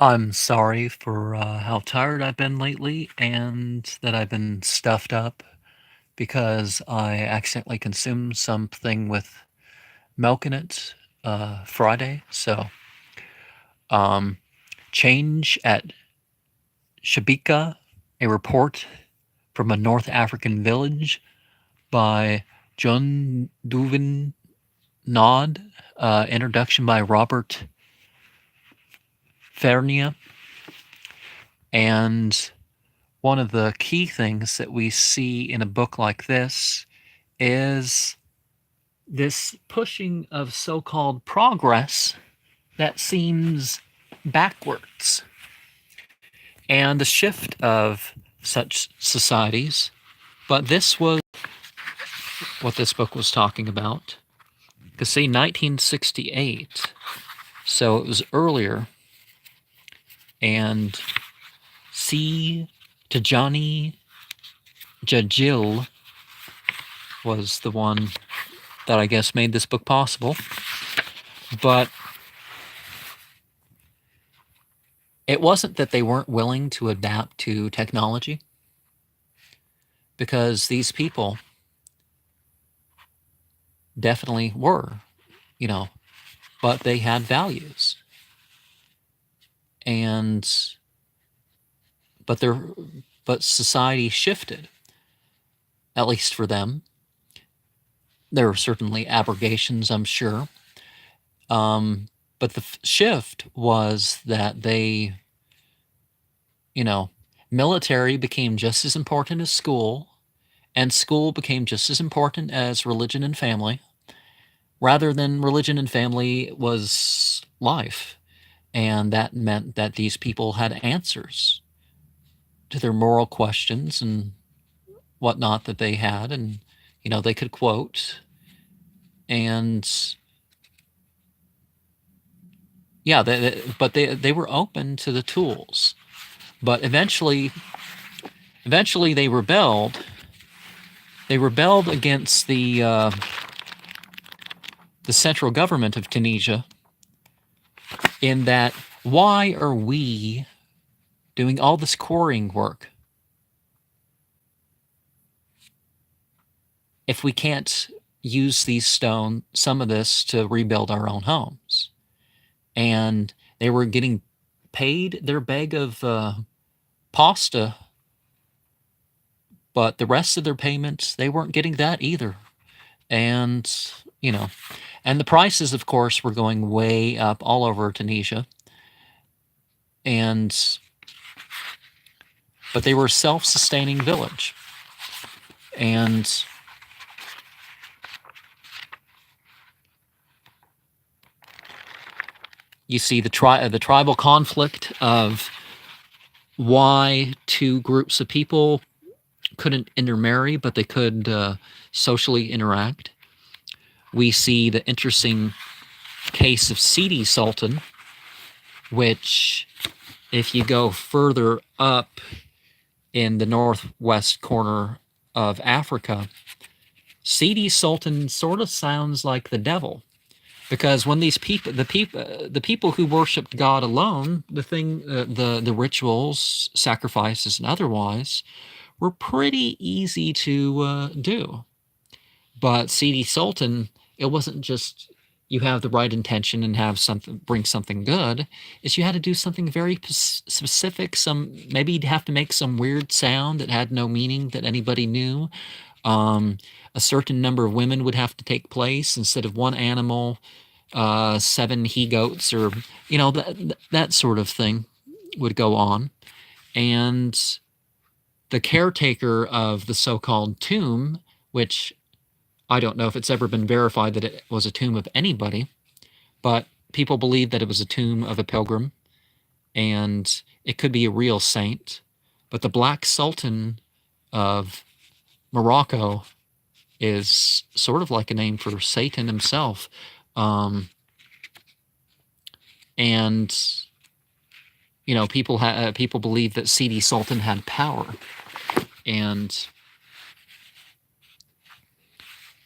I'm sorry for how tired I've been lately and that I've been stuffed up because I accidentally consumed something with milk in it Friday. Um, change at Shebika, a report from a North African village by John Duvignaud, introduction by Robert Fernea, and one of the key things that we see in a book like this is this pushing of so called progress that seems backwards and the shift of such societies. But this was what this book was talking about. Because, see, 1968, so it was earlier, and C. Tijani Jajil was the one that I guess made this book possible. But it wasn't that they weren't willing to adapt to technology, because these people definitely were, you know, but they had values. And but their but society shifted, at least for them. There were certainly abrogations, I'm sure. But the shift was that they, you know, military became just as important as school, and school became just as important as religion and family, rather than religion and family was life. And that meant that these people had answers to their moral questions and whatnot that they had, and they could quote. And yeah, but they were open to the tools. But eventually they rebelled. They rebelled against the central government of Tunisia, in that, why are we doing all this quarrying work if we can't use some of this to rebuild our own homes? And they were getting paid their bag of pasta, but the rest of their payments, they weren't getting that either. And, and the prices, of course, were going way up all over Tunisia. But they were a self-sustaining village. And you see the tribal conflict of why two groups of people couldn't intermarry, but they could socially interact. We see the interesting case of Sidi Sultan, which, if you go further up in the northwest corner of Africa, Sidi Sultan sort of sounds like the devil. Because when the people who worshipped God alone, the rituals, sacrifices, and otherwise, were pretty easy to do. But Sidi Sultan, it wasn't just you have the right intention and bring something good. Is you had to do something very specific. Maybe you'd have to make some weird sound that had no meaning that anybody knew. A certain number of women would have to take place instead of one animal. 7 he-goats, or that sort of thing would go on. And the caretaker of the so-called tomb, which I don't know if it's ever been verified that it was a tomb of anybody, but people believe that it was a tomb of a pilgrim, and it could be a real saint. But the Black Sultan of Morocco is sort of like a name for Satan himself. And people believe that Sidi Sultan had power, and